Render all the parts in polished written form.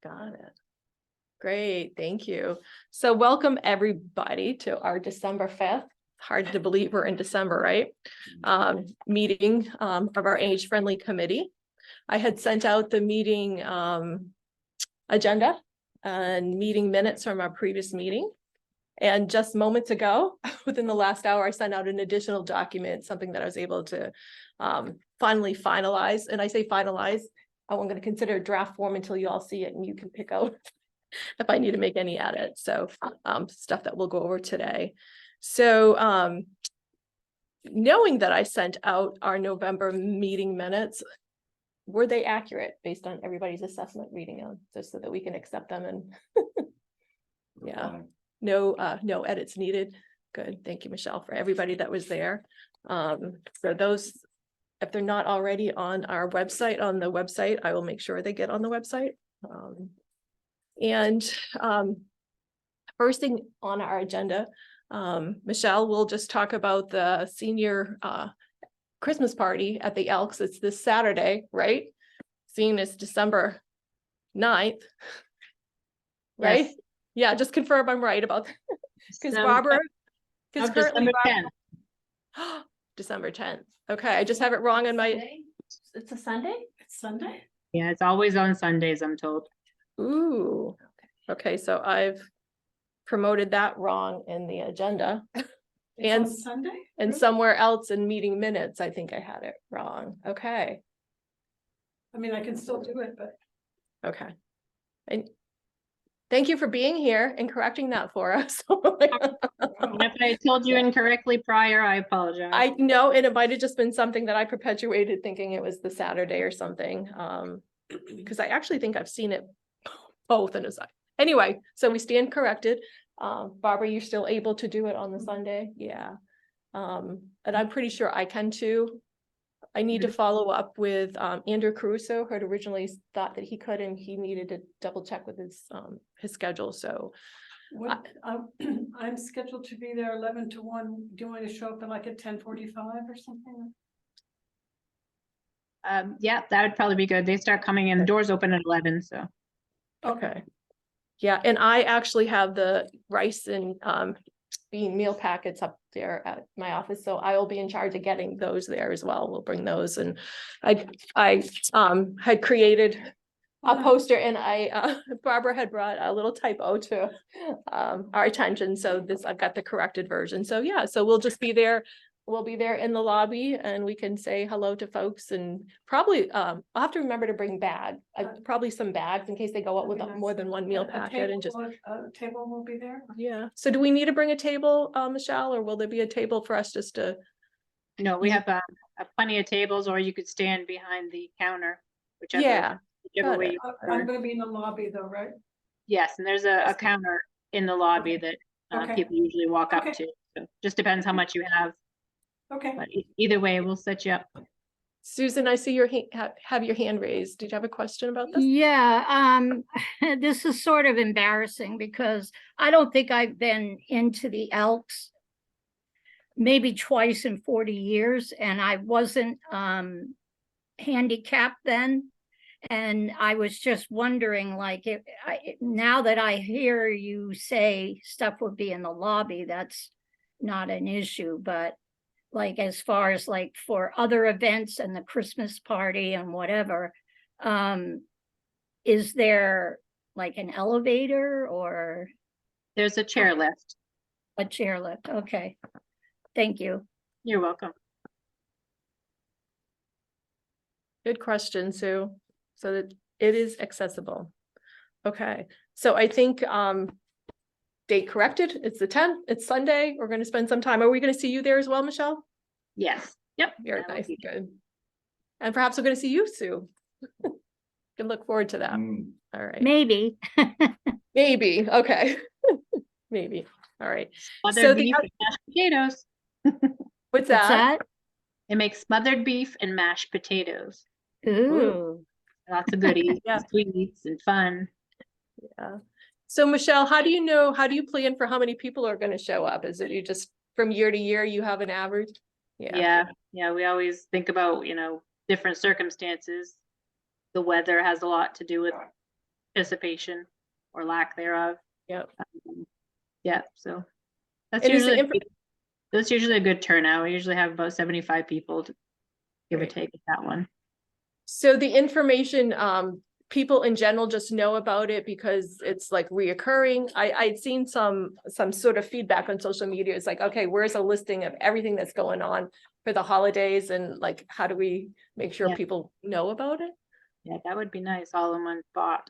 Got it. Great, thank you. So welcome everybody to our December 5th. Hard to believe we're in December, right? Meeting of our age-friendly committee. I had sent out the meeting agenda and meeting minutes from our previous meeting. And just moments ago, within the last hour, I sent out an additional document, something that I was able to finally finalize. And I say finalize, I'm going to consider a draft form until you all see it and you can pick out if I need to make any edits. So stuff that we'll go over today. So knowing that I sent out our November meeting minutes, were they accurate based on everybody's assessment reading them, just so that we can accept them? And yeah, no edits needed. Good. Thank you, Michelle, for everybody that was there. For those, if they're not already on our website, I will make sure they get on the website. First thing on our agenda, Michelle will just talk about the senior Christmas party at the Elks. It's this Saturday, right? Seeing it's December 9th, right? Yes. Yeah, just confirm I'm right about that. Because Barbara, because currently December 10th. December 10th. Okay, I just have it wrong on my. It's a Sunday? It's Sunday? Yeah, it's always on Sundays, I'm told. Ooh. Okay, so I've promoted that wrong in the agenda. And Sunday? And really? Somewhere else in meeting minutes, I think I had it wrong. Okay. I mean, I can still do it, but. Okay. And thank you for being here and correcting that for us. If I told you incorrectly prior, I apologize. I know, and it might have just been something that I perpetuated thinking it was the Saturday or something. Because I actually think I've seen it both in a side. Anyway, so we stand corrected. Barbara, you're still able to do it on the Sunday? Yeah. And I'm pretty sure I can too. I need to follow up with Andrew Caruso, who had originally thought that he could, and he needed to double check with his schedule. So I'm scheduled to be there 11 to 1. Do you want to show up at like at 10:45 or something? Yeah, that would probably be good. They start coming in, the doors open at 11, so. Okay. Yeah, and I actually have the rice and bean meal packets up there at my office, so I will be in charge of getting those there as well. We'll bring those, and I had created a poster, and Barbara had brought a little typo to our attention, so I've got the corrected version. So yeah, so we'll just be there. We'll be there in the lobby, and we can say hello to folks, and probably I'll have to remember to bring probably some bags in case they go out with more than one meal packet. And just a table will be there. Yeah. So do we need to bring a table, Michelle, or will there be a table for us just to? No, we have plenty of tables, or you could stand behind the counter, whichever way you prefer. I'm going to be in the lobby though, right? Yes, and there's a counter in the lobby that people usually walk up to. So just depends how much you have. Okay. But either way, we'll set you up. Susan, I see your have your hand raised. Did you have a question about this? Yeah, this is sort of embarrassing because I don't think I've been into the Elks maybe twice in 40 years, and I wasn't handicapped then. And I was just wondering, like, now that I hear you say stuff would be in the lobby, that's not an issue, but like as far as like for other events and the Christmas party and whatever, is there like an elevator or? There's a chair lift. A chair lift. Okay. Thank you. You're welcome. Good question, Sue. So that it is accessible. Okay. So I think date corrected. It's the 10th. It's Sunday. We're going to spend some time. Are we going to see you there as well, Michelle? Yes. Yep. Very nice. Good. And perhaps we're going to see you, Sue. Can look forward to that. All right. Maybe. Maybe. Okay. Maybe. All right. Smothered beef and mashed potatoes. What's that? It makes smothered beef and mashed potatoes. Ooh. Lots of goodies, Yeah. Sweets and fun. Yeah. So Michelle, how do you plan for how many people are going to show up? Is it you just from year to year you have an average? Yeah. We always think about, different circumstances. The weather has a lot to do with participation or lack thereof. Yep. Yeah, so that's And is the usually a good turnout. We usually have about 75 people to give or Right. take at that one. So the information, people in general just know about it because it's like reoccurring. I'd seen some sort of feedback on social media. It's like, okay, where's a listing of everything that's going on for the holidays, and like, how do we make sure Yeah. people know about it? Yeah, that would be nice, all in one spot.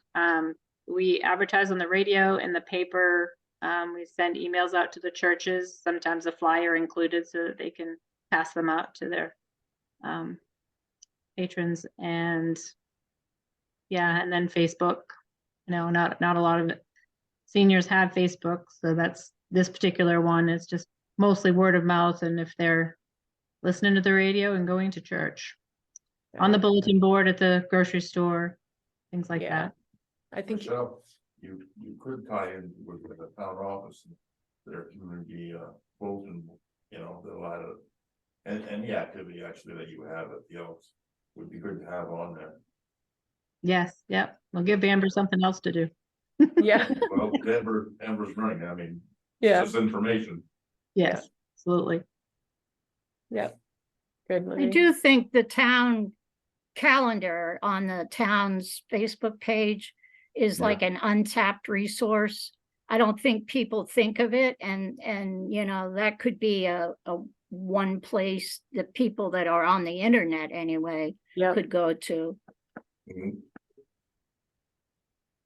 We advertise on the radio and the paper. We send emails out to the churches, sometimes a flyer included so that they can pass them out to their patrons. And yeah, and then Facebook, not a lot of seniors have Facebook, so that's this particular one is just mostly word of mouth, and if they're listening to the radio and going to church. On the bulletin board at the grocery store, things like Yeah. that. I think, Michelle, you could tie in with the town office, their community, bulletin, the lot of. And any activity actually that you have at the Elks would be good to have on there. Yes, yep. We'll give Amber something else to do. yeah, Well, Amber's running, I mean, yeah, it's just information. Yes, absolutely. yeah. Good. I Marie. do think the town calendar on the town's Facebook page is Yeah. like an untapped resource. I don't think people think of it, and that could be a one place that people that are on the internet anyway Yeah. could go to. Mhm.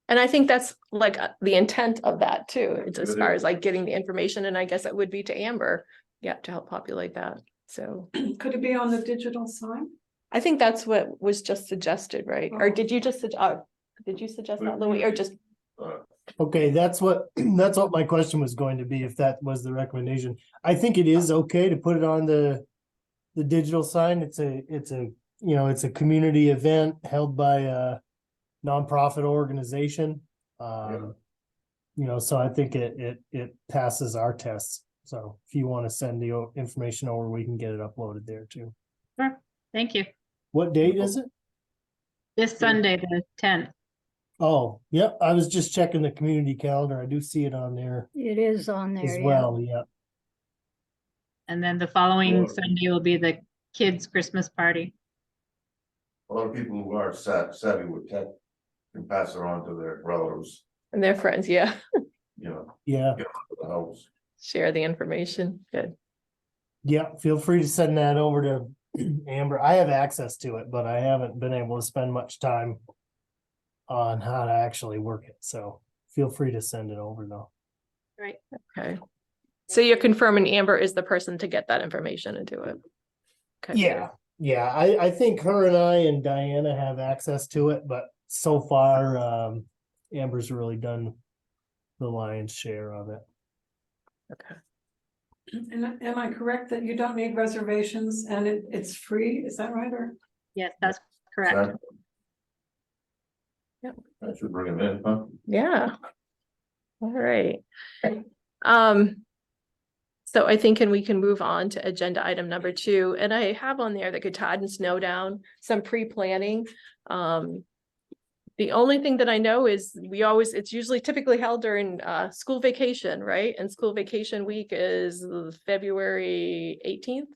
And I think that's like the intent of that too. It's as It far is. as like getting the information, and I guess it would be to Amber, yeah, to help populate that. So Could it be on the digital sign? I think that's what was just suggested, right? Or Oh. did you just, did you suggest that, Louis, or just, Okay, that's what my question was going to be, if that was the recommendation. I think it is okay to put it on the digital sign. It's a community event held by a nonprofit organization. So I think it passes our tests. So if you want to send the information over, we can get it uploaded there too. Sure. Thank you. What date is it? This Sunday, the 10th. Oh, yep, I was just checking the community calendar. I do see it on there It is on there. as yeah. well, yep. And then the following Sure. Sunday will be the kids' Christmas party. A lot of people who are savvy with tech can pass it on to their relatives, and their friends, yeah, Yeah, get to the house. share the information. Good. yeah, feel free to send that over to Amber. I have access to it, but I haven't been able to spend much time on how to actually work it, so feel free to send it over though. Right. Okay. So you're confirming Amber is the person to get that information and do it? Okay. Yeah, I think her and I and Diana have access to it, but so far, Amber's really done the lion's share of it. Okay. And am I correct that you don't need reservations and it's free? Is that right? Or Yes, that's correct. Yep. I should bring them in, huh? Yeah. All right. So I think we can move on to agenda item number 2, and I have on there the Katahdin Snowdown, some pre-planning. The only thing that I know is it's usually typically held during school vacation, right? And school vacation week is February 18th.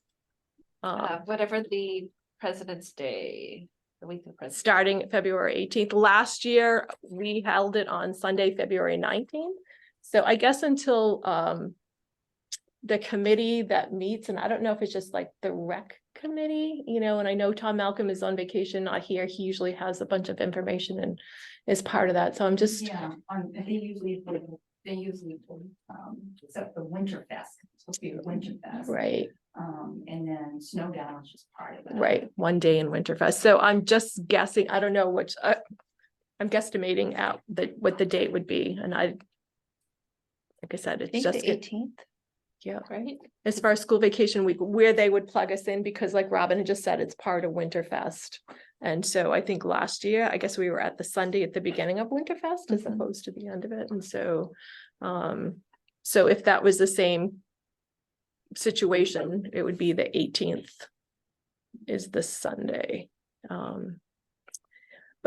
Whatever the President's Day, the week of President's. Starting February 18th. Last year, we held it on Sunday, February 19th. So I guess until the committee that meets, and I don't know if it's just like the rec committee, and I know Tom Malcolm is on vacation, not here. He usually has a bunch of information and is part of that. So I'm just, Yeah, they usually, except the Winter Fest, it's supposed to be the Winter Fest. right, And then Snowdown is just part of it. right, one day in Winterfest. So I'm just guessing, I don't know which, I'm guesstimating out what the date would be. And like I said, I it's think just. the 18th, Yeah. right? As far as school vacation week, where they would plug us in, because like Robin had just said, it's part of Winterfest. And so I think last year, I guess we were at the Sunday at the beginning of Winterfest as Mhm. opposed to the end of it. And so, so if that was the same situation, it would be the 18th is the Sunday.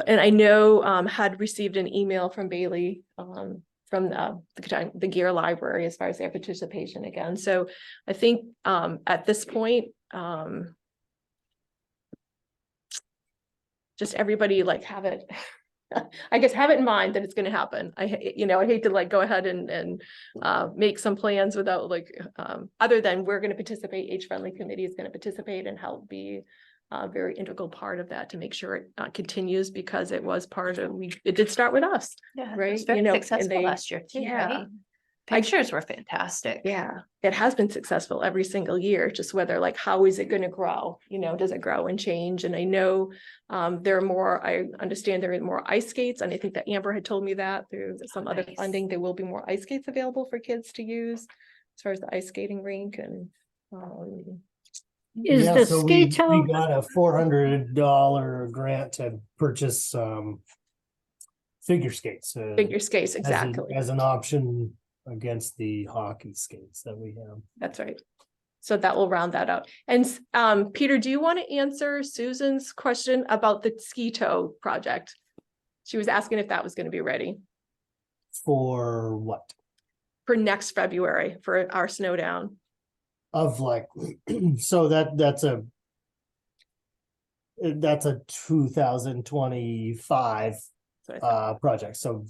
and I know, had received an email from Bailey, from the Gear Library as far as their participation again. So I think, at this point, just everybody like have it, I guess, have it in mind that it's gonna happen. I hate to like go ahead and make some plans without like, other than we're gonna participate, Age Friendly Committee is gonna participate and help be a very integral part of that to make sure it continues, because it was part of, it did start with us. Yeah, it Right, was you very know, and successful they- last year too, yeah. right? Pictures were fantastic. Yeah, it has been successful every single year, just whether like, how is it gonna grow? Does it grow and change? And I know there are more, I understand there are more ice skates, and I think that Amber had told me that through some other Nice. funding, there will be more ice skates available for kids to use as far as the ice skating rink and Is Yeah, the so ski we tow, got a $400 grant to purchase figure skates. figure skates, as exactly. As an option against the hockey skates that we have. That's right. So that will round that out. And Peter, do you want to answer Susan's question about the ski tow project? She was asking if that was going to be ready For what? for next February for our snow down. Of like, so that's a 2025 So I thought, project. So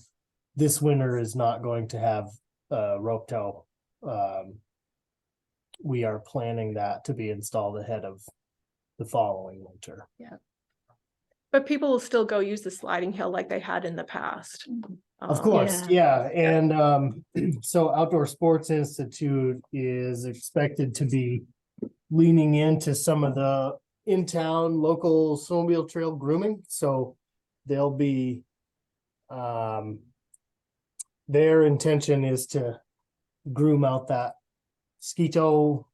this winter is not going to have rope tow. We are planning that to be installed ahead of the following winter. but people will still go use the sliding hill like they had in the past. Of course, yeah, and so Outdoor Sports Institute is expected to be leaning into some of the in-town local snowmobile trail grooming, so they'll be their intention is to groom out that Skeeto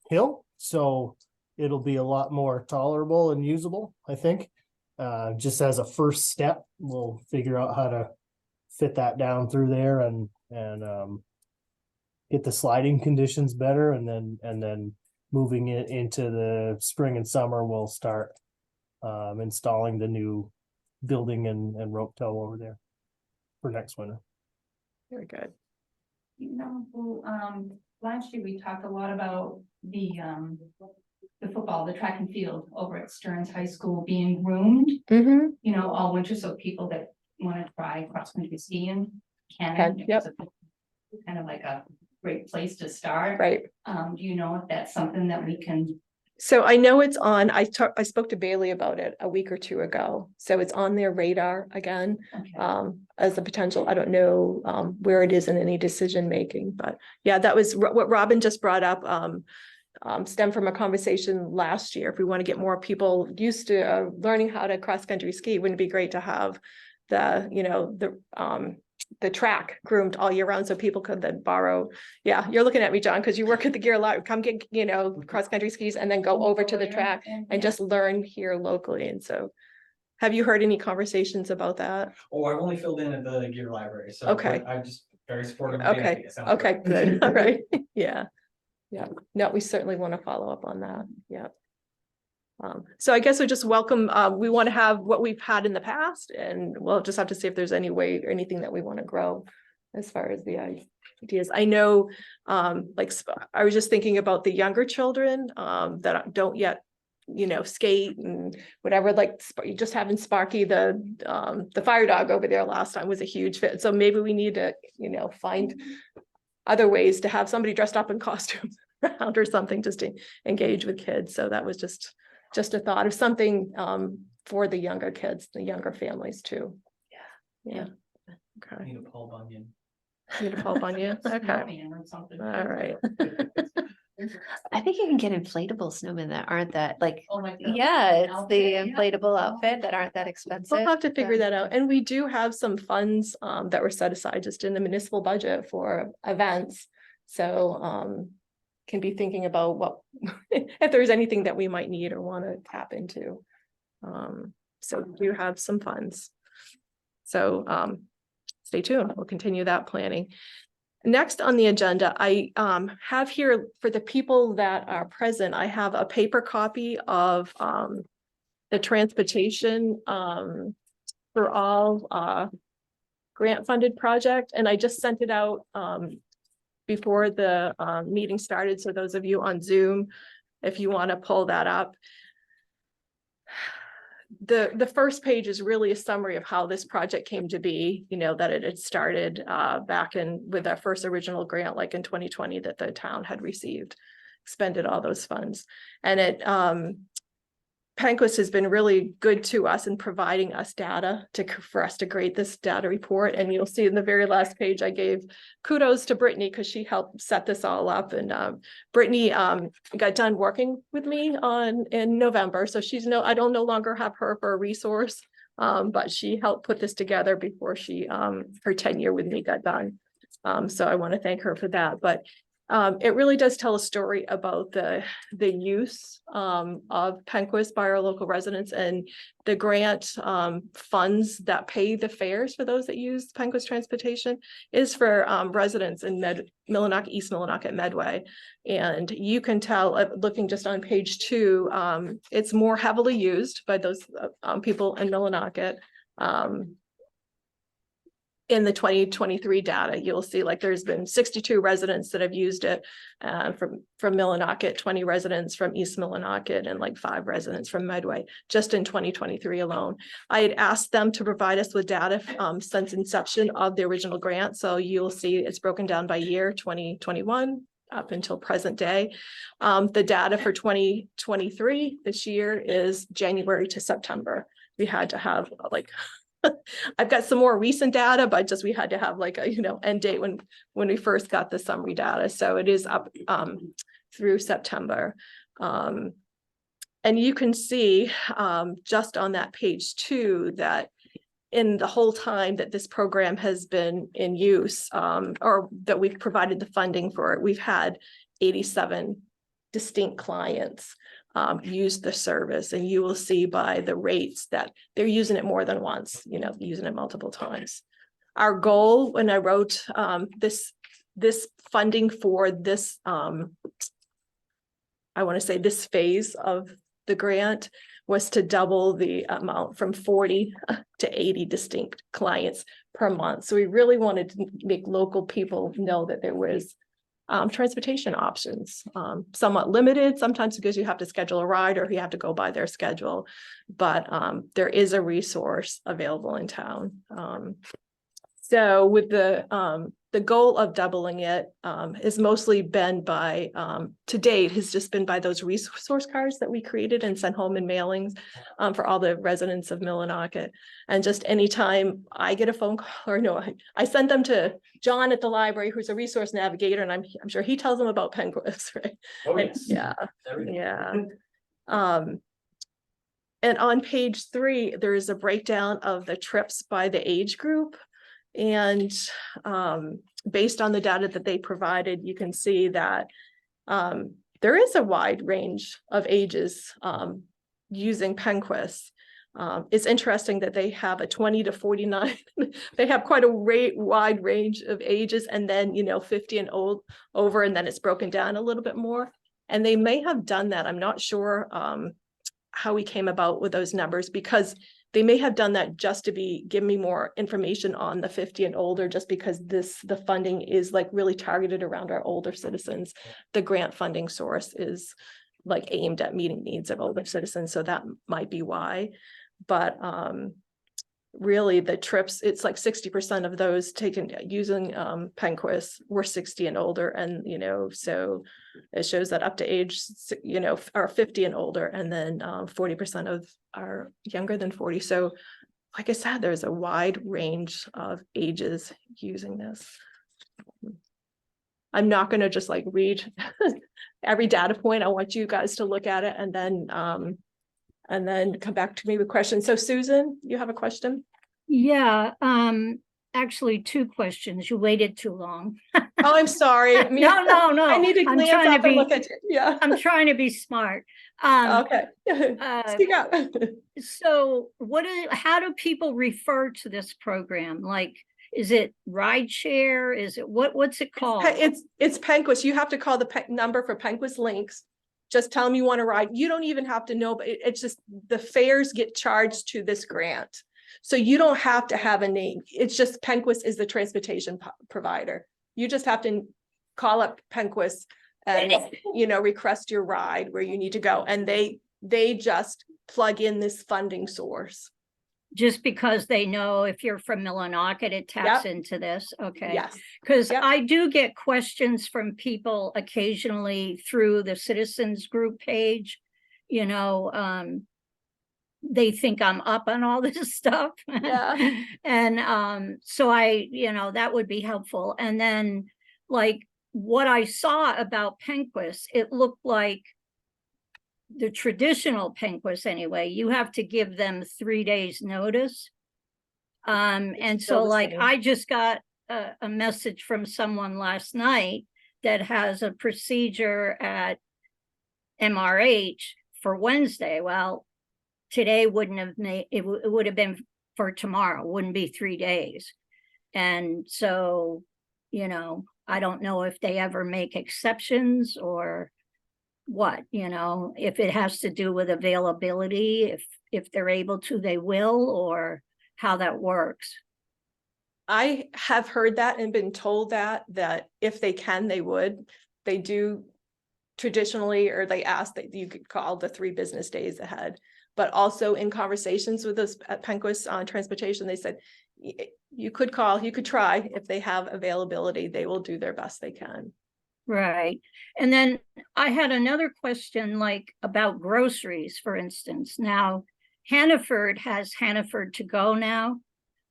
hill, so it'll be a lot more tolerable and usable, I think. Just as a first step, we'll figure out how to fit that down through there and get the sliding conditions better, and then moving it into the spring and summer, we'll start installing the new building and rope tow over there for next winter. Very good. Last year we talked a lot about the football, the track and field over at Stearns High School being groomed, Mm-hmm. all winter, so people that want to try cross-country skiing can. Can, yep. It's kind of like a great place to start. Right. Do you know if that's something that we can? So I know it's on, I spoke to Bailey about it a week or two ago. So it's on their radar again, Okay. as a potential. I don't know where it is in any decision making, but yeah, that was what Robin just brought up. Stemmed from a conversation last year. If we want to get more people used to learning how to cross country ski, wouldn't it be great to have the track groomed all year round so people could then borrow. Yeah, you're looking at me, John, because you work at the Gear Lot. Come get cross country skis and then go over to the track and just learn here locally. And so, have you heard any conversations about that? Oh, I've only filled in at the Gear Library, so. Okay. I'm just very supportive. of Okay, anything. It sounds okay, great. good. All right. Yeah. Yeah. No, we certainly want to follow up on that. Yeah. So I guess we just welcome, we want to have what we've had in the past, and we'll just have to see if there's any way or anything that we want to grow as far as the ideas. I know, I was just thinking about the younger children that don't yet, skate and whatever, like just having Sparky, the fire dog over there last time was a huge fit. So maybe we need to, find other ways to have somebody dressed up in costumes around or something just to engage with kids. So that was just a thought of something for the younger kids, the younger families too. Yeah. Okay. Need a Paul Bunyan. Need a Paul Bunyan? Okay. Snowman or something. All right. I think you can get inflatable snowmen that aren't that like, Oh my God. yeah, it's the Outfit, yeah. inflatable outfit that aren't that expensive. We'll have to figure that out. And we do have some funds that were set aside just in the municipal budget for events. So can be thinking about what if there's anything that we might need or want to tap into. So we do have some funds. So stay tuned. We'll continue that planning. Next on the agenda, I have here for the people that are present, I have a paper copy of the transportation, for all, grant funded project, and I just sent it out, before the, meeting started. So those of you on Zoom, if you want to pull that up. The first page is really a summary of how this project came to be, you know, that it had started back in with our first original grant, like in 2020, that the town had received, expended all those funds. And it Penquist has been really good to us in providing us data for us to grade this data report. And you'll see in the very last page, I gave kudos to Brittany because she helped set this all up. And Brittany got done working with me in November. So I don't no longer have her for a resource, but she helped put this together before her tenure with me got done. So I want to thank her for that. But it really does tell a story about the use of Penquist by our local residents, and the grant funds that pay the fares for those that use Penquist transportation is for residents in Millinocket, East Millinocket, Medway. And you can tell, looking just on page 2, it's more heavily used by those people in Millinocket. In the 2023 data, you'll see like there's been 62 residents that have used it from Millinocket, 20 residents from East Millinocket, and like 5 residents from Medway, just in 2023 alone. I had asked them to provide us with data since inception of the original grant. So you'll see it's broken down by year, 2021 up until present day. The data for 2023 this year is January to September. We had to have like I've got some more recent data, but we had to have like a, end date when we first got the summary data. So it is up through September. And you can see just on that page 2 that in the whole time that this program has been in use, or that we've provided the funding for it, we've had 87 distinct clients use the service, and you will see by the rates that they're using it more than once, using it multiple times. Our goal when I wrote this funding for this, I want to say this phase of the grant was to double the amount from 40 to 80 distinct clients per month. So we really wanted to make local people know that there was transportation options, somewhat limited sometimes because you have to schedule a ride or you have to go by their schedule, but there is a resource available in town. So with the goal of doubling it has mostly been by, to date, has just been by those resource cards that we created and sent home in mailings for all the residents of Millinocket. And just anytime I get a phone call, or no, I send them to John at the library, who's a resource navigator, and I'm sure he tells them about Penquist, right? Oh, yes. Yeah, Everything. yeah. And on page 3, there is a breakdown of the trips by the age group. And based on the data that they provided, you can see that there is a wide range of ages using Penquist. It's interesting that they have a 20 to 49. They have quite a wide range of ages, and then 50 and over, and then it's broken down a little bit more. And they may have done that. I'm not sure how we came about with those numbers, because they may have done that just to give me more information on the 50 and older, just because the funding is like really targeted around our older citizens. The grant funding source is like aimed at meeting needs of older citizens. So that might be why. But really the trips, it's like 60% of those taken using Penquist were 60 and older. And, so it shows that up to age, are 50 and older, and then 40% of are younger than 40. So like I said, there's a wide range of ages using this. I'm not going to just like read every data point. I want you guys to look at it and then come back to me with questions. So Susan, you have a question? Yeah, actually 2 questions. You waited too long. Oh, I'm sorry. No. I need to glance up and look at it. Yeah. I'm trying to be smart. Okay. Speak up. So how do people refer to this program? Like, is it rideshare? Is it what's it called? It's Penquist. You have to call the number for Penquist Links. just tell them you want to ride. You don't even have to know, but it's just the fares get charged to this grant. So you don't have to have a name. It's just Penquist is the transportation provider. You just have to call up Penquist and, you know, request your ride where you need to go. And they just plug in this funding source. Just because they know if you're from Millinocket, it taps into this, okay? Yes. Because Yep. I do get questions from people occasionally through the citizens group page, you know, they think I'm up on all this stuff. Yeah. And so you know, that would be helpful. And then like what I saw about Penquist, it looked like the traditional Penquist anyway, you have to give them 3 days notice. And still so the like same. I just got a message from someone last night that has a procedure at MRH for Wednesday. Well, today wouldn't have made it, it would have been for tomorrow, wouldn't be 3 days. And so, you know, I don't know if they ever make exceptions or what, you know, if it has to do with availability, if they're able to, they will, or how that works. I have heard that and been told that if they can, they would. They do traditionally, or they ask that you could call the 3 business days ahead. But also in conversations with us at Penquist on transportation, they said, you could call, you could try. If they have availability, they will do their best they can. Right. And then I had another question, like about groceries, for instance. Now, Hannaford has Hannaford to go now,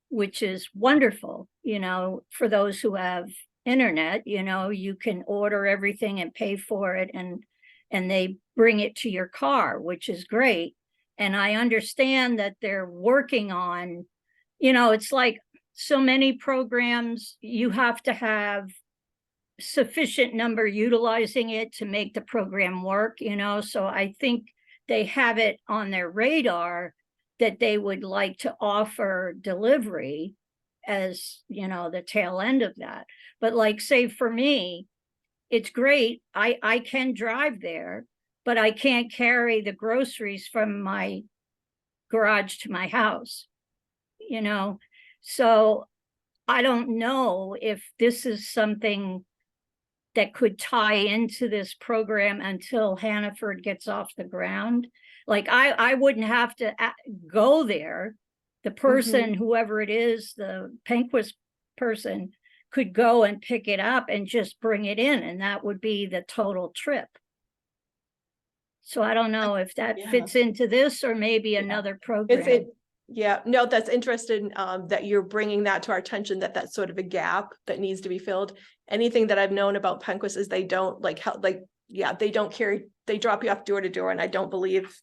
which is wonderful, you know, for those who have internet, you know, you can order everything and pay for it and they bring it to your car, which is great. And I understand that they're working on, you know, it's like so many programs, you have to have sufficient number utilizing it to make the program work, you know, so I think they have it on their radar that they would like to offer delivery as, you know, the tail end of that. But like, say for me, it's great. I can drive there, but I can't carry the groceries from my garage to my house, you know? So I don't know if this is something that could tie into this program until Hannaford gets off the ground. Like I wouldn't have to go there. The person, whoever it is, the Penquist person, could go and pick it up and just bring it in, and that would be the total trip. So I don't know if that fits into this or maybe another program. Yeah, no, that's interesting that you're bringing that to our attention, that that's sort of a gap that needs to be filled. Anything that I've known about Penquist is they don't they don't carry, they drop you off door to door. And I don't believe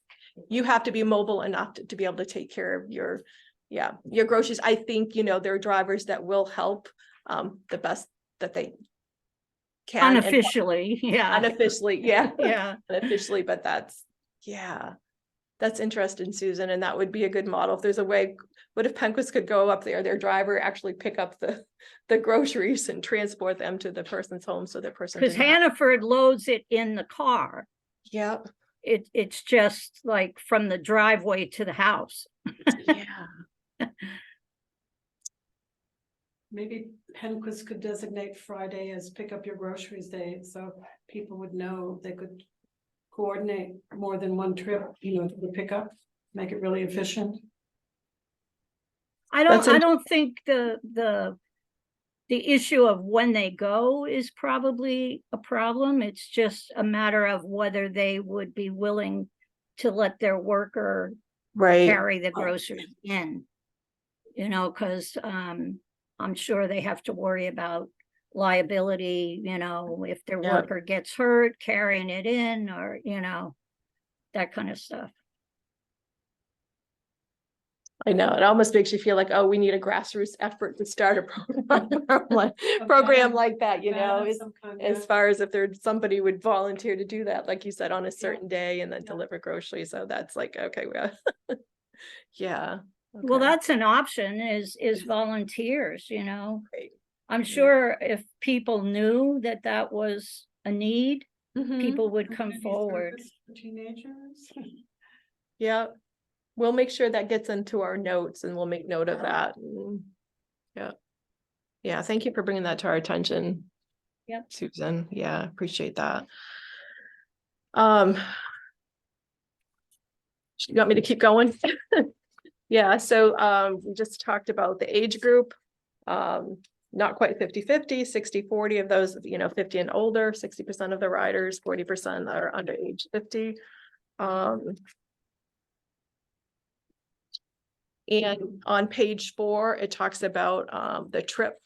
you have to be mobile enough to be able to take care of your groceries. I think, you know, there are drivers that will help the best that they can. Unofficially, Unofficially, yeah. Unofficially, but that's interesting, Susan, and that would be a good model. If there's a way, what if Penquist could go up there, their driver actually pick up the groceries and transport them to the person's home so the person. Because Hannaford loads it in the car. Yep. It's just like from the driveway to the house. Yeah. Maybe Penquist could designate Friday as pick up your groceries day, so people would know they could coordinate more than one trip, you know, to pick up, make it really efficient. I don't think the issue of when they go is probably a problem. It's just a matter of whether they would be willing to let their worker carry the groceries in, you know, because I'm sure they have to worry about liability, you know, if their worker gets hurt carrying it in, or, you know, that kind of stuff. I know, it almost makes you feel like, oh, we need a grassroots effort to start a program like that, you know, as far as if there's somebody would volunteer to do that, like you said, on a certain day and then deliver groceries. So that's like, okay, yeah. Well, that's an option is volunteers, you know. Great. I'm sure if people knew that that was a need, Mhm. people would come Community forward. service for Teenagers. Yeah, we'll make sure that gets into our notes and we'll make note of that. Yeah. Yeah, thank you for bringing that to our attention. Yep. Susan, yeah, appreciate that. You want me to keep going? Yeah, so we just talked about the age group. Not quite 50-50, 60-40 of those, 50 and older, 60% of the riders, 40% are under age 50. And on page 4, it talks about the trip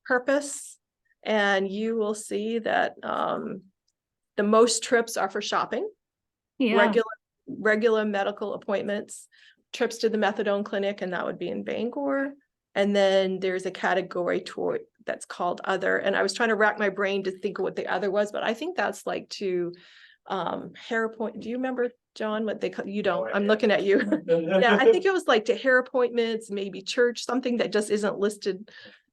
purpose. And you will see that the most trips are for shopping, Yeah, regular medical appointments, trips to the methadone clinic, and that would be in Bangor. And then there's a category tour that's called other. And I was trying to rack my brain to think of what the other was, but I think that's like to hair appointment. Do you remember, John, what they call, you don't, I'm looking at you. Yeah, I think it was like to hair appointments, maybe church, something that just isn't listed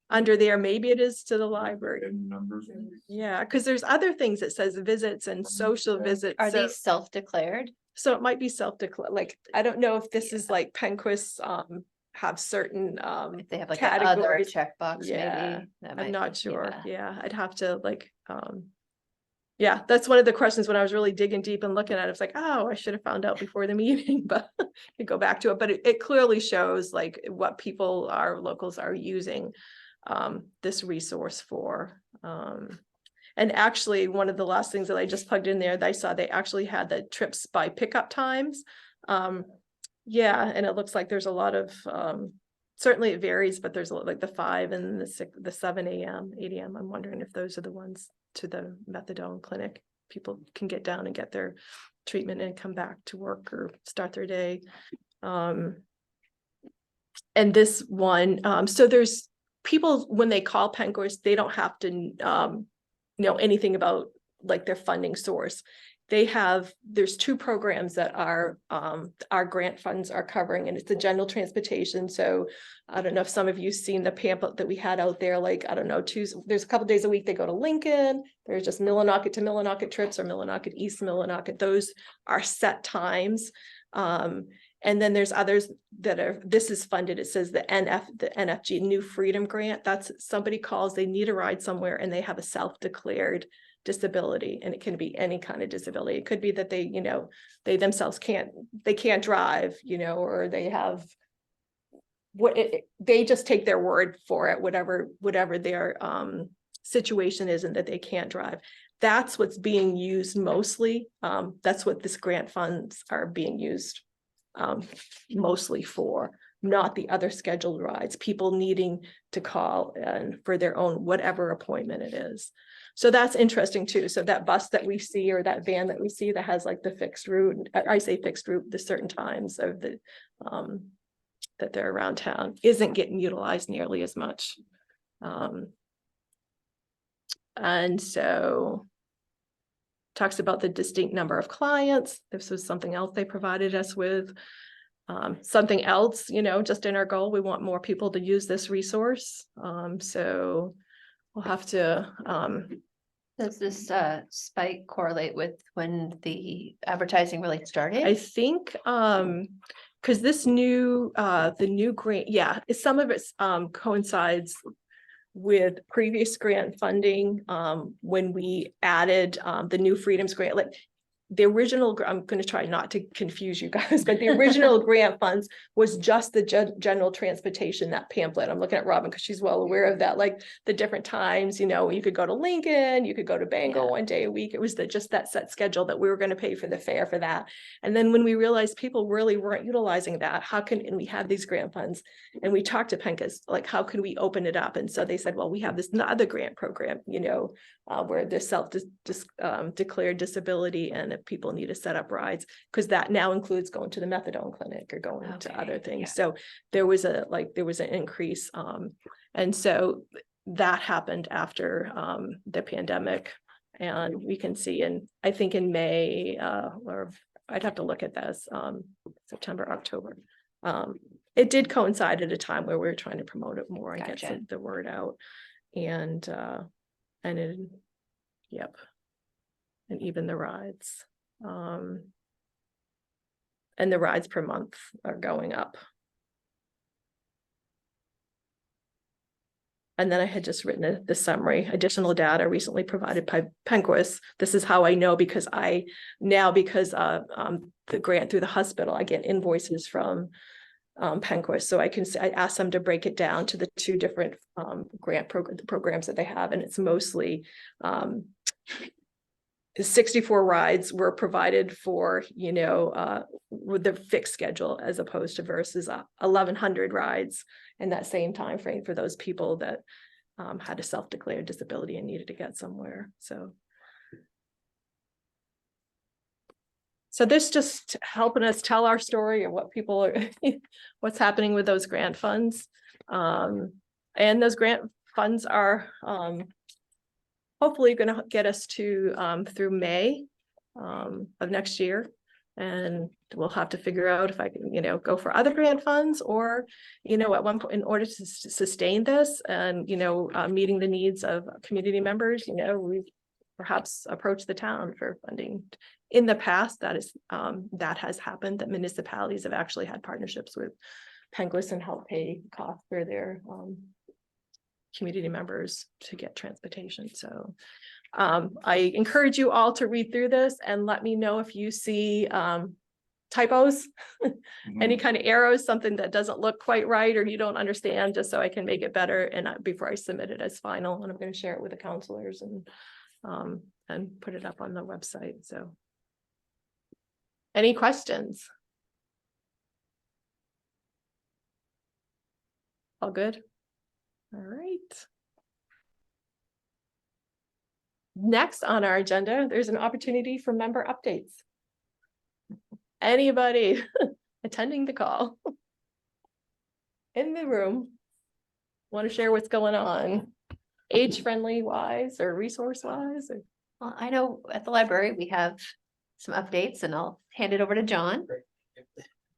under there. Maybe it is to the library. And numbers. Yeah, because there's other things that says visits and social visits. Are so- these self-declared? So it might be self-declare, like, I don't know if this is like Penquist have certain If they have like that other categories. checkbox, Yeah, maybe? That I'm might not be- sure. yeah. Yeah, I'd have to like, yeah, that's one of the questions when I was really digging deep and looking at it. It's like, oh, I should have found out before the meeting, but you go back to it. But it clearly shows like what people, our locals are using this resource for. And actually, one of the last things that I just plugged in there, that I saw they actually had the trips by pickup times. Yeah, and it looks like there's a lot of, certainly it varies, but there's a lot like the 5 and the 7 a.m., 8 a.m. I'm wondering if those are the ones to the methadone clinic. People can get down and get their treatment and come back to work or start their day. And this one, so there's people, when they call Penquist, they don't have to know anything about like their funding source. There's 2 programs that our grant funds are covering, and it's the general transportation. So I don't know if some of you've seen the pamphlet that we had out there, like, I don't know, there's a couple days a week they go to Lincoln, there's just Millinocket to Millinocket trips or Millinocket East Millinocket. Those are set times. And then there's others that this is funded. It says the NFG New Freedom Grant. That's somebody calls, they need a ride somewhere and they have a self-declared disability, and it can be any kind of disability. It could be that they themselves can't drive, or they have they just take their word for it, whatever their situation is, and that they can't drive. That's what's being used mostly. That's what this grant funds are being used mostly for, not the other scheduled rides, people needing to call and for their own whatever appointment it is. So that's interesting too. So that bus that we see, or that van that we see that has like the fixed route, I say fixed route, the certain times of the that they're around town, isn't getting utilized nearly as much. And so talks about the distinct number of clients. This was something else they provided us with. Something else, just in our goal, we want more people to use this resource. So we'll have to. Does this spike correlate with when the advertising really started? I think, because this the new grant, yeah, some of it coincides with previous grant funding, when we added the New Freedoms grant. Like the original, I'm going to try not to confuse you guys, but the original grant funds was just the general transportation, that pamphlet. I'm looking at Robin because she's well aware of that, like the different times, you could go to Lincoln, you could go to Bangor one day a week. It was just that set schedule that we were going to pay for the fare for that. And then when we realized people really weren't utilizing that, and we had these grant funds, and we talked to Penquist, like, how can we open it up? And so they said, well, we have this other grant program, where there's self-declared disability, and if people need to set up rides, because that now includes going to the methadone clinic or going to other things. yeah. So there was an increase. And so that happened after the pandemic. And we can see I think in May, or I'd have to look at this, September, October. It did coincide at a time where we were trying to promote it more and Gotcha. get the word out. And yep. and even the rides. And the rides per month are going up. And then I had just written the summary. Additional data recently provided by Penquist. This is how I know, because because of the grant through the hospital, I get invoices from Penquist. So I asked them to break it down to the 2 different grant programs that they have. And it's mostly 64 rides were provided for, with the fixed schedule, as opposed to versus 1,100 rides in that same time frame for those people that had a self-declared disability and needed to get somewhere. So this just helping us tell our story of what people are, what's happening with those grant funds. And those grant funds are hopefully going to get us to through May of next year. And we'll have to figure out if I can, go for other grant funds, or, at one point, in order to sustain this and, meeting the needs of community members, we perhaps approach the town for funding. In the past, that has happened, that municipalities have actually had partnerships with Penquist and help pay costs for their community members to get transportation. So I encourage you all to read through this and let me know if you see typos, any kind of arrows, something that doesn't look quite right or you don't understand, just so I can make it better and before I submit it as final. And I'm going to share it with the counselors and put it up on the website. So any questions? All good? All right. Next on our agenda, there's an opportunity for member updates. Anybody attending the call in the room want to share what's going on, age-friendly wise or resource-wise? Or... Well, I know at the library we have some updates, and I'll hand it over to John.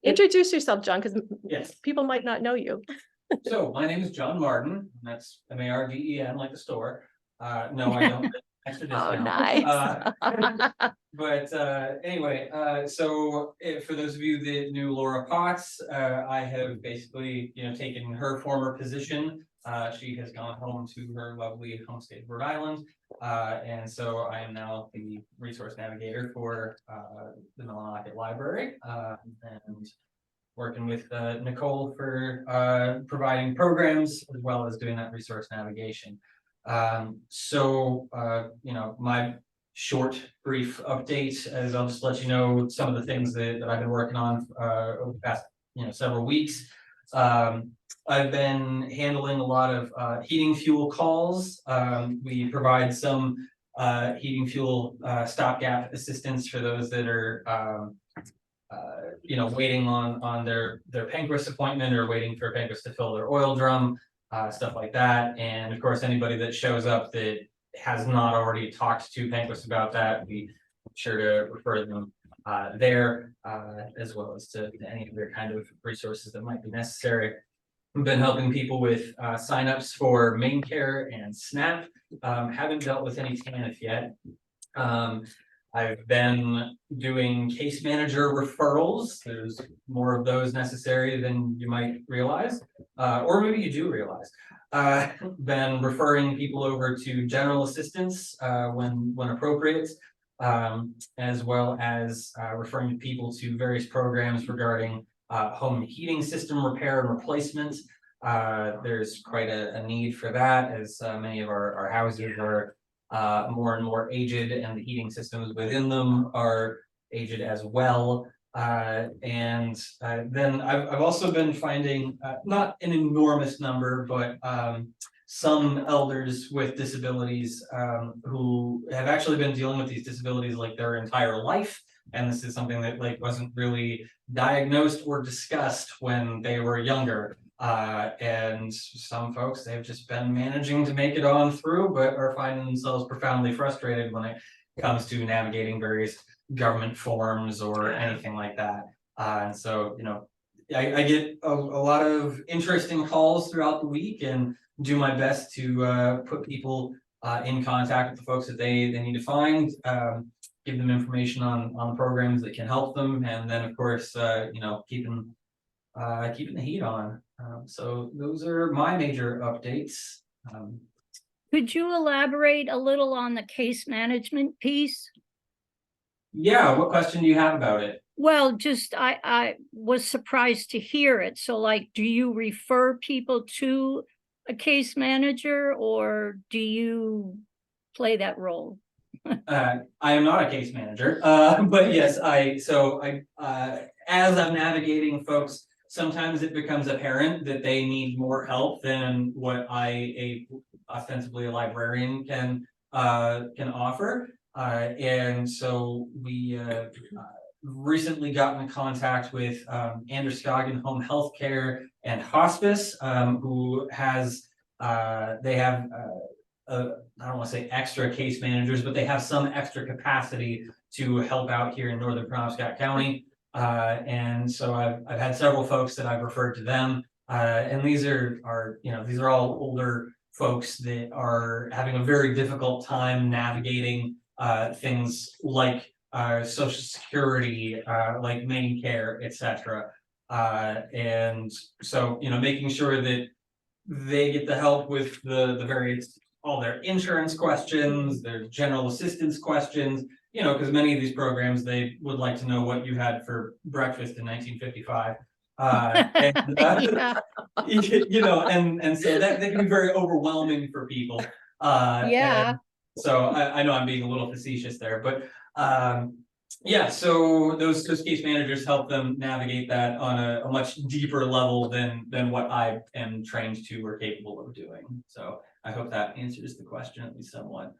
Introduce yourself, John, because Yes. people might not know you. So my name is John Martin, and that's Marden, like the store. No, I don't. Extra Oh, discount. nice. But anyway, so for those of you that knew Laura Potts, I have basically, taken her former position. She has gone home to her lovely home state of Rhode Island. And so I am now the resource navigator for the Millinocket Library, and working with Nicole for providing programs as well as doing that resource navigation. My short, brief update, as I'll just let you know some of the things that I've been working on over the past, several weeks. I've been handling a lot of heating fuel calls. We provide some heating fuel stopgap assistance for those that are waiting on their Penquist appointment or waiting for Penquist to fill their oil drum, stuff like that. And of course, anybody that shows up that has not already talked to Penquist about that, we sure to refer them there, as well as to any other kind of resources that might be necessary. We've been helping people with signups for MaineCare and SNAP. Haven't dealt with any TANF yet. I've been doing case manager referrals. There's more of those necessary than you might realize, or maybe you do realize. Been referring people over to general assistance when appropriate, as well as referring people to various programs regarding home heating system repair and replacement. There's quite a need for that, as many of our houses are more and more aged, and the heating systems within them are aged as well. Then I've also been finding not an enormous number, but some elders with disabilities who have actually been dealing with these disabilities like their entire life. And this is something that wasn't really diagnosed or discussed when they were younger. And some folks, they've just been managing to make it on through, but are finding themselves profoundly frustrated when it comes to navigating various government forms or anything like that. And so, I get a lot of interesting calls throughout the week and do my best to put people in contact with the folks that they need to find. give them information on programs that can help them, and then of course, keeping the heat on. So those are my major updates. Could you elaborate a little on the case management piece? Yeah, what question do you have about it? Well, just I was surprised to hear it. So like, do you refer people to a case manager or do you play that role? I am not a case manager, but yes, as I'm navigating folks, sometimes it becomes apparent that they need more help than what ostensibly a librarian can offer. And so we recently gotten in contact with Androscoggin Home Healthcare and Hospice, who has they have I don't want to say extra case managers, but they have some extra capacity to help out here in northern Penobscot County. And so I've had several folks that I've referred to them. And these are all older folks that are having a very difficult time navigating things like Social Security, like main care, etc. And so, making sure that they get the help with the various, all their insurance questions, their general assistance questions, because many of these programs, they would like to know what you had for breakfast in 1955. And so that can be very overwhelming for people. Yeah. So I know I'm being a little facetious there, but so those case managers help them navigate that on a much deeper level than what I am trained to or capable of doing. So I hope that answers the question at least somewhat.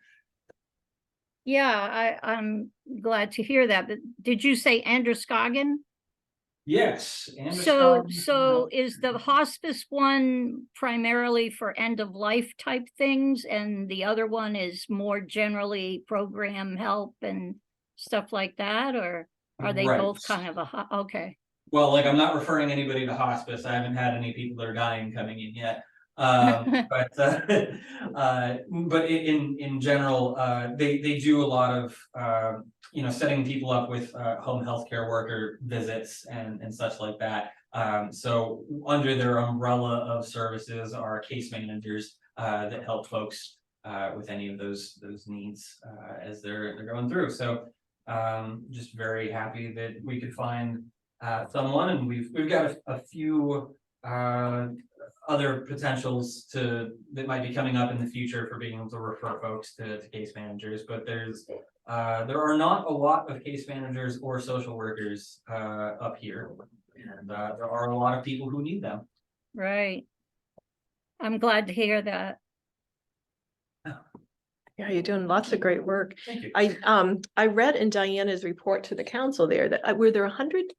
Yeah, I'm glad to hear that. But did you say Androscoggin? Yes. So is the hospice one primarily for end of life type things, and the other one is more generally program help and stuff like that, or are they both kind of okay? Well, like I'm not referring anybody to hospice. I haven't had any people that are dying coming in yet. But in general, they do a lot of setting people up with home healthcare worker visits and such like that. So under their umbrella of services are case managers that help folks with any of those needs as they're going through. So just very happy that we could find someone, and we've got a few other potentials that might be coming up in the future for being able to refer folks to case managers, but there are not a lot of case managers or social workers up here, and there are a lot of people who need them. Right. I'm glad to hear that. Yeah, you're doing lots of great work. Thank you. I read in Diana's report to the council there that were there 100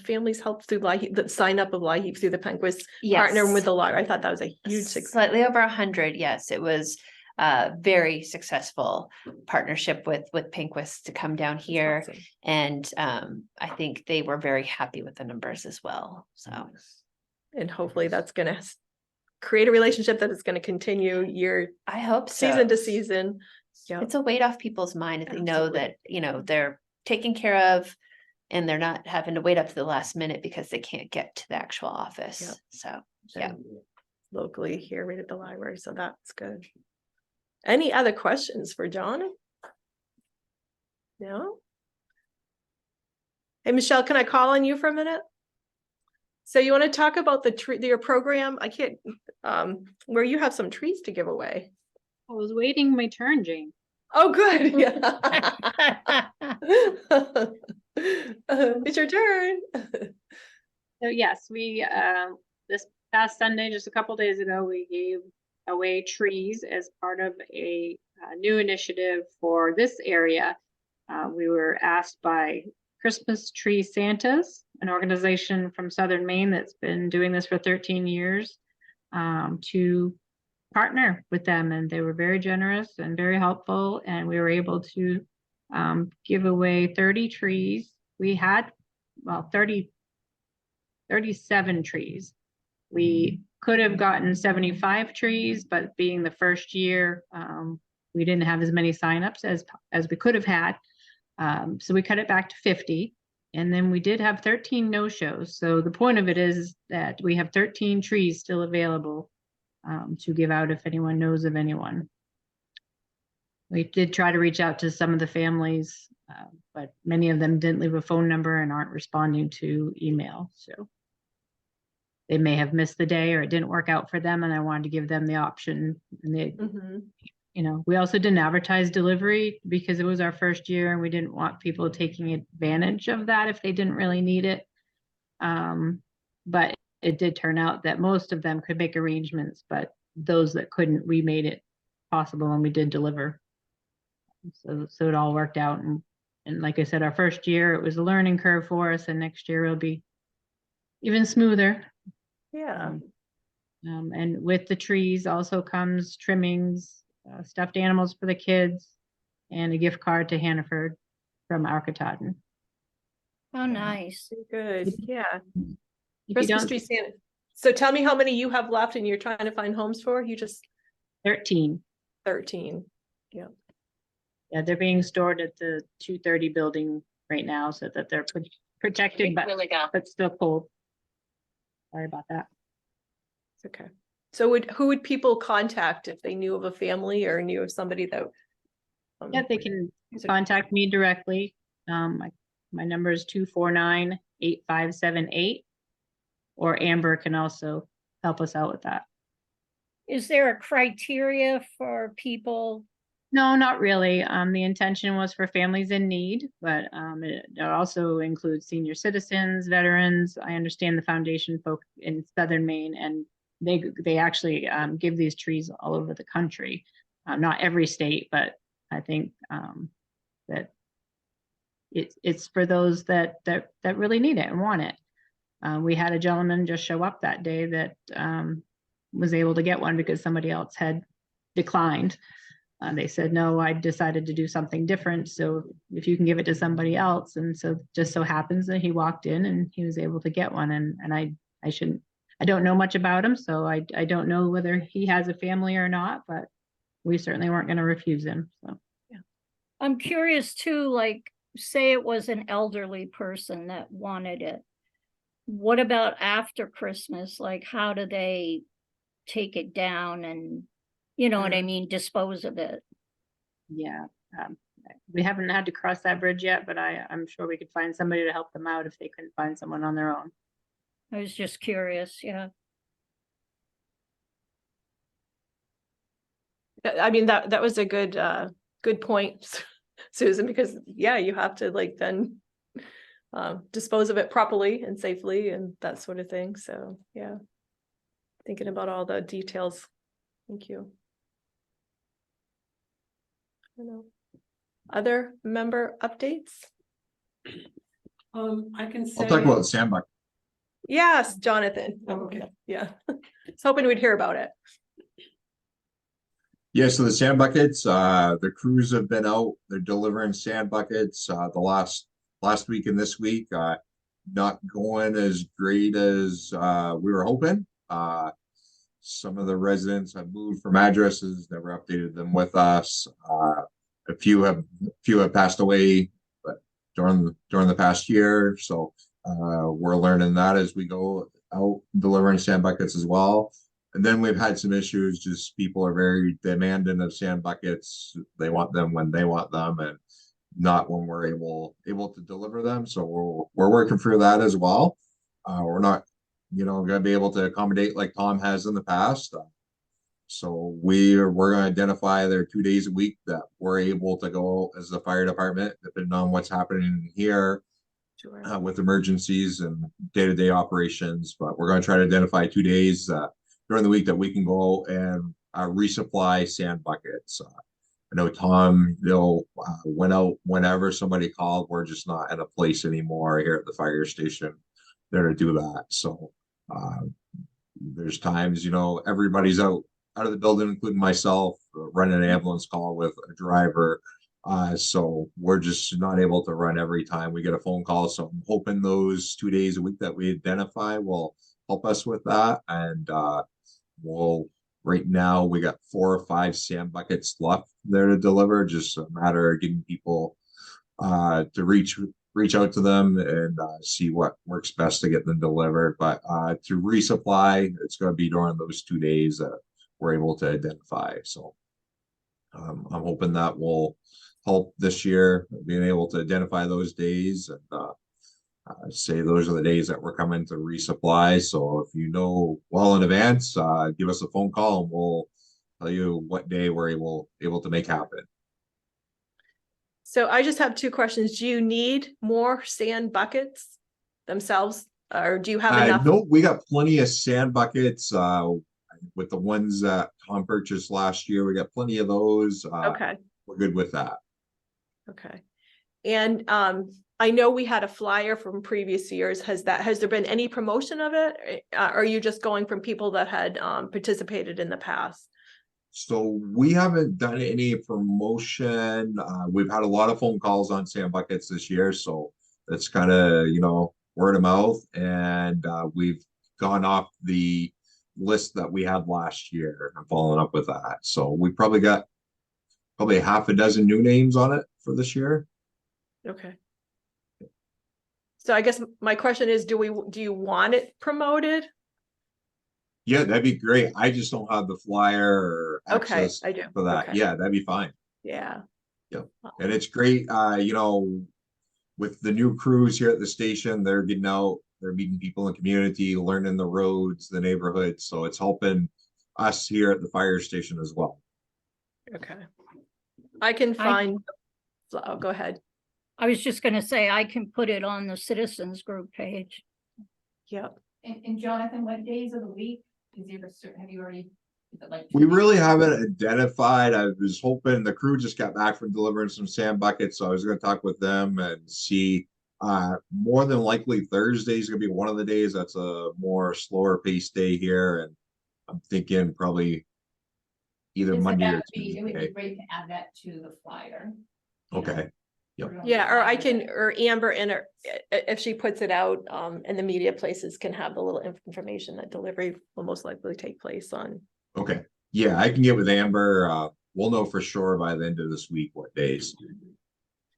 families helped through that sign up of LIHEAP through the Penquist partner with the library. I thought that was a huge success. Slightly over 100. Yes, it was very successful partnership with Penquist to come down here. Awesome. And I think they were very happy with the numbers as well. So, and hopefully that's going to create a relationship that is going to continue I hope so. season to season. Yeah, It's a weight off people's mind if they know that, they're taken care of and they're not having to wait up to the last minute because they can't get to the actual office. Yep. So, yeah. locally here right at the library, so that's good. Any other questions for John? No? Hey, Michelle, can I call on you for a minute? So you want to talk about your program? I can't, where you have some trees to give away. I was waiting my turn, Jane. Oh, good. Yeah. It's your turn. So yes, we this past Sunday, just a couple days ago, we gave away trees as part of a new initiative for this area. We were asked by Christmas Tree Santas, an organization from Southern Maine that's been doing this for 13 years, to partner with them, and they were very generous and very helpful, and we were able to give away 30 trees. We had 37 trees. We could have gotten 75 trees, but being the first year, we didn't have as many signups as we could have had. So we cut it back to 50. And then we did have 13 no-shows. So the point of it is that we have 13 trees still available to give out if anyone knows of anyone. We did try to reach out to some of the families, but many of them didn't leave a phone number and aren't responding to email. So they may have missed the day or it didn't work out for them, and I wanted to give them the option. And they, you know, we also didn't advertise delivery because it was our first year and we didn't want people taking advantage of that if they didn't really need it. But it did turn out that most of them could make arrangements, but those that couldn't, we made it possible and we did deliver. So it all worked out. And like I said, our first year, it was a learning curve for us, and next year will be even smoother. Yeah. And with the trees also comes trimmings, stuffed animals for the kids, and a gift card to Hannaford from Arkataden. Oh, nice. Good. Yeah. If you Christmas don't, tree Santa. So tell me how many you have left and you're trying to find homes for? You just 13. 13. Yeah, they're being stored at the 230 building right now so that they're protected, but still cold. Sorry about that. Okay. So who would people contact if they knew of a family or knew of somebody that? Yeah, they can contact me directly. My number is 249-8578, or Amber can also help us out with that. Is there a criteria for people? No, not really. The intention was for families in need, but it also includes senior citizens, veterans. I understand the foundation folk in Southern Maine, and they actually give these trees all over the country. Not every state, but I think that it's for those that really need it and want it. We had a gentleman just show up that day that was able to get one because somebody else had declined. They said, no, I decided to do something different. So if you can give it to somebody else. And so just so happens that he walked in and he was able to get one. And I don't know much about him. So I don't know whether he has a family or not, but we certainly weren't going to refuse him. So Yeah. I'm curious too, like, say it was an elderly person that wanted it. What about after Christmas? Like, how do they take it down and, you know what I mean, dispose of it? yeah, we haven't had to cross that bridge yet, but I'm sure we could find somebody to help them out if they couldn't find someone on their own. I was just curious, yeah. I mean, that was a good point, Susan, because yeah, you have to like then dispose of it properly and safely and that sort of thing. So yeah, thinking about all the details. Thank you. I don't know. Other member updates? I can say. I'll talk about the sandbox. Yes, Jonathan. Oh, okay. Yeah. I was hoping we'd hear about it. Yeah, so the sand buckets, the crews have been out, they're delivering sand buckets, the last week and this week, not going as great as, we were hoping. Some of the residents have moved from addresses, never updated them with us. A few have passed away, but during the past year. So, we're learning that as we go out delivering sand buckets as well. And then we've had some issues, just people are very demanding of sand buckets. They want them when they want them and not when we're able to deliver them. So we're working through that as well. We're not, going to be able to accommodate like Tom has in the past. So we're going to identify there 2 days a week that we're able to go as the fire department, depending on what's happening here. Sure. With emergencies and day-to-day operations, but we're going to try to identify 2 days during the week that we can go and resupply sand buckets. I know Tom, went out whenever somebody called. We're just not in a place anymore here at the fire station there to do that. So there's times, everybody's out of the building, including myself, running an ambulance call with a driver. So we're just not able to run every time we get a phone call. So I'm hoping those 2 days a week that we identify will help us with that. And right now we got 4 or 5 sand buckets left there to deliver. Just a matter of getting people to reach out to them and see what works best to get them delivered. But to resupply, it's going to be during those 2 days that we're able to identify. So I'm hoping that will help this year, being able to identify those days and say those are the days that we're coming to resupply. So if you know well in advance, give us a phone call and we'll tell you what day we're able to make happen. So I just have two questions. Do you need more sand buckets themselves, or do you have enough? No, we got plenty of sand buckets with the ones that Tom purchased last year. We got plenty of those. Okay, We're good with that. okay. And I know we had a flyer from previous years. Has there been any promotion of it? Are you just going from people that had participated in the past? So we haven't done any promotion. We've had a lot of phone calls on sand buckets this year, so it's kind of, word of mouth, and we've gone off the list that we had last year and following up with that. So we probably got half a dozen new names on it for this year. Okay. So I guess my question is, do you want it promoted? Yeah, that'd be great. I just don't have the flyer or Okay, access I do. for that. Okay. Yeah, that'd be fine. Yeah. And it's great, with the new crews here at the station, they're getting out, they're meeting people in the community, learning the roads, the neighborhoods. So it's helping us here at the fire station as well. Okay. I can find, oh, go ahead. I was just gonna say, I can put it on the citizens group page. Yep. And Jonathan, what days of the week is your, have you already? Is it like We really haven't identified. I was hoping the crew just got back from delivering some sand buckets, so I was going to talk with them and see. More than likely Thursday is going to be one of the days that's a more slower paced day here, and I'm thinking probably either Monday or It would be Tuesday. great to add that to the flyer. Okay. Yeah, or I can, or Amber if she puts it out, and the media places can have the little information that delivery will most likely take place on. Okay. Yeah, I can get with Amber. We'll know for sure by the end of this week what days. You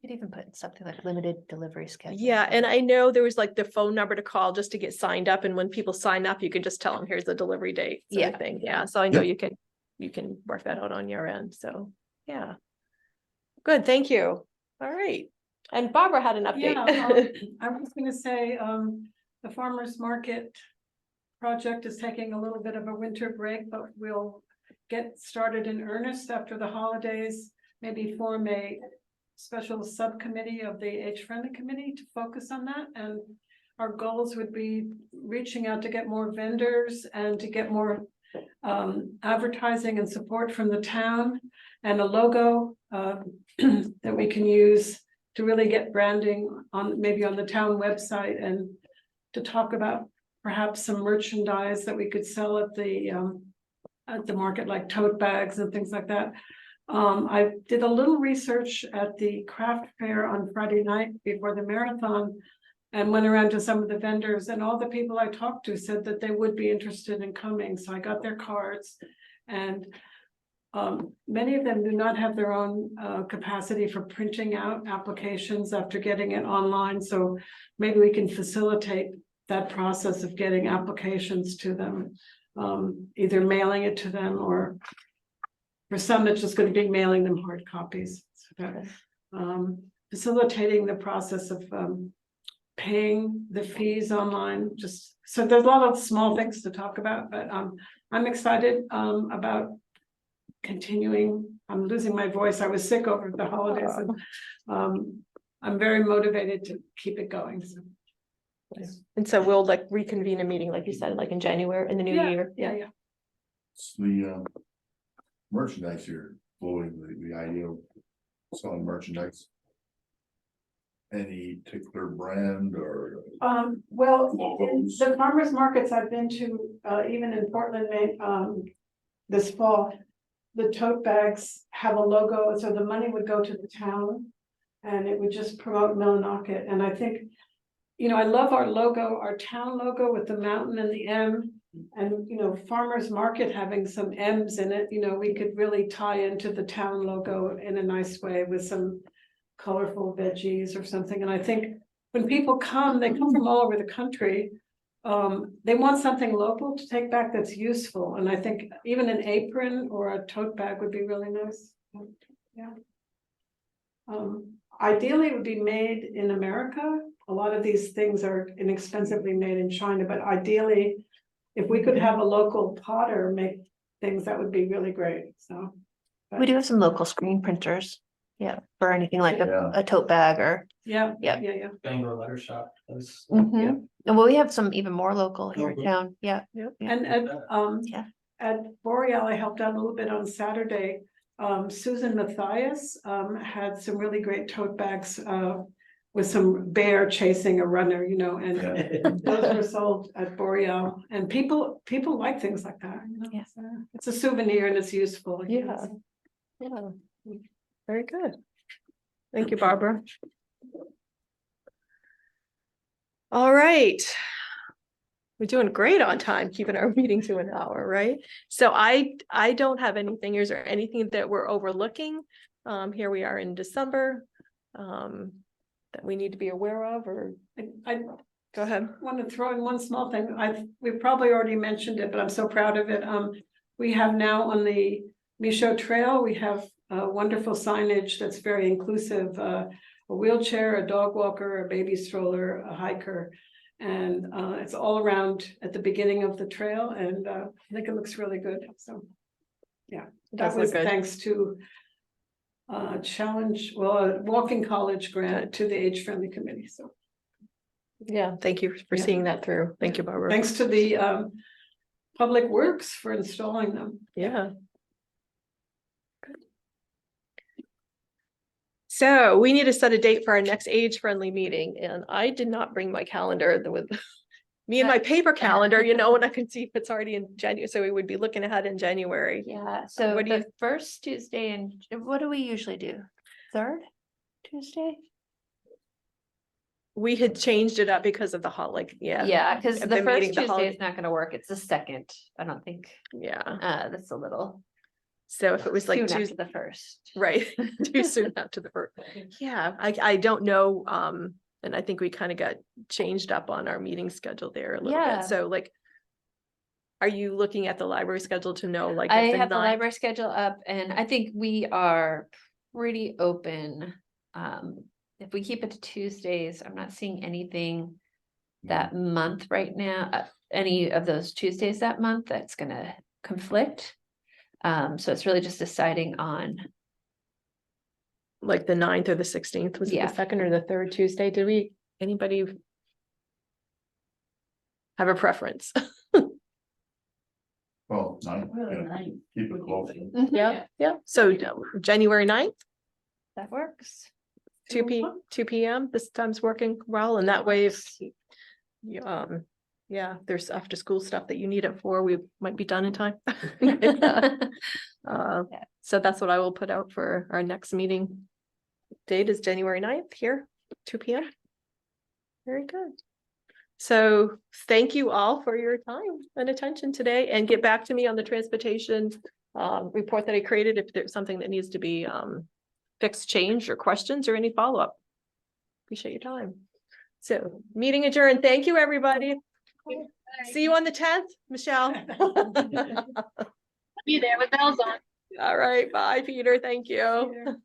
could even put something like limited delivery schedule. Yeah, and I know there was like the phone number to call just to get signed up, and when people sign up, you could just tell them, here's the delivery date. Sort of thing. Yeah, so I know you can work that out on your end, so, yeah. Good, thank you. All right, and Barbara had an update. Yeah, I was gonna say, the farmer's market project is taking a little bit of a winter break, but we'll get started in earnest after the holidays. Maybe form a special subcommittee of the age-friendly committee to focus on that. And our goals would be reaching out to get more vendors and to get more advertising and support from the town, and a logo that we can use to really get branding on, maybe on the town website, and to talk about perhaps some merchandise that we could sell at the market, like tote bags and things like that. I did a little research at the craft fair on Friday night before the marathon, and went around to some of the vendors, and all the people I talked to said that they would be interested in coming. So I got their cards, and many of them do not have their own capacity for printing out applications after getting it online. So maybe we can facilitate that process of getting applications to them, either mailing it to them, or for some, it's just going to be mailing them hard copies. So that, facilitating the process of paying the fees online. Just so there's a lot of small things to talk about, but I'm excited about continuing. I'm losing my voice. I was sick over the holidays, and I'm very motivated to keep it going. So. And so we'll like reconvene a meeting, like you said, like in January, in the new year. Yeah. It's the merchandise here, blowing the idea of selling merchandise. Any particular brand or? Well, in logos? the farmers markets I've been to, even in Portland, Maine, this fall, the tote bags have a logo, so the money would go to the town, and it would just promote Millinocket. And I think, I love our logo, our town logo with the mountain and the M, and farmers market having some M's in it. We could really tie into the town logo in a nice way with some colorful veggies or something, and I think when people come, they come from all over the country. They want something local to take back that's useful, and I think even an apron or a tote bag would be really nice. Yeah. Ideally, it would be made in America. A lot of these things are inexpensively made in China, but ideally, if we could have a local potter make things, that would be really great, so. We do have some local screen printers. Yeah, for anything like Yeah. a tote bag or. Yeah, Yep. yeah. Bangor Letter Shop. Mhm. And well, we have some even more local here in Okay. town. Yeah. And Yeah. at Boreal, I helped out a little bit on Saturday. Susan Matthias had some really great tote bags with some bear chasing a runner, you know, and those were sold at Boreal, and people like things like that. You know? Yeah. So it's a souvenir and it's useful. you know, Yeah. so. Yeah, very good. Thank you, Barbara. All right. We're doing great on time, keeping our meeting to an hour, right? So I don't have anything. Is there anything that we're overlooking? Here we are in December. That we need to be aware of, or I go ahead. want to throw in one small thing. We've probably already mentioned it, but I'm so proud of it. We have now on the Michaud Trail, we have wonderful signage that's very inclusive. A wheelchair, a dog walker, a baby stroller, a hiker. And it's all around at the beginning of the trail, and I think it looks really good, so. Yeah, It that does look was good. thanks to a walking college grant to the Age Friendly Committee, so. Yeah, thank you for Yeah. seeing that through. Thank you, Barbara. Thanks to the Public Works for installing them. Yeah. Good. So we need to set a date for our next age-friendly meeting, and I did not bring my calendar with me and my paper calendar, you know, and I can see if it's already in January, so we would be looking ahead in January. Yeah, so What do the first Tuesday and what do we usually do? Third Tuesday? We had changed it up because of the like, yeah. Yeah, because at the the first meeting, the Tuesday holiday- is not gonna work. It's the second. I don't think, Yeah, that's a little so if it was like soon after Tuesday, the first. right, too soon after the first. Yeah, I don't know, and I think we kind of got changed up on our meeting schedule there a little Yeah. bit, so like. Are you looking at the library schedule to know like? I if have the 9th library schedule up and I think we are pretty open. If we keep it to Tuesdays, I'm not seeing anything that month right now, any of those Tuesdays that month that's gonna conflict. So it's really just deciding on, Like the 9th or the 16th, was it Yeah. the second or the third Tuesday? Did anybody? Have a preference? Well, keep it close. Yeah, so January 9th, that works. 2 p.m. This time's working well, and that way if. Yeah, there's after school stuff that you need it for, we might be done in time. So that's what I will put out for our next meeting. Date is January 9th here, 2 p.m. Very good. So thank you all for your time and attention today, and get back to me on the transportation report that I created if there's something that needs to be fixed, changed, or questions or any follow-up. Appreciate your time. So meeting adjourned. Thank you, everybody. See you on the 10th, Michelle. Be there with bells on. All right, bye, Peter. Thank you.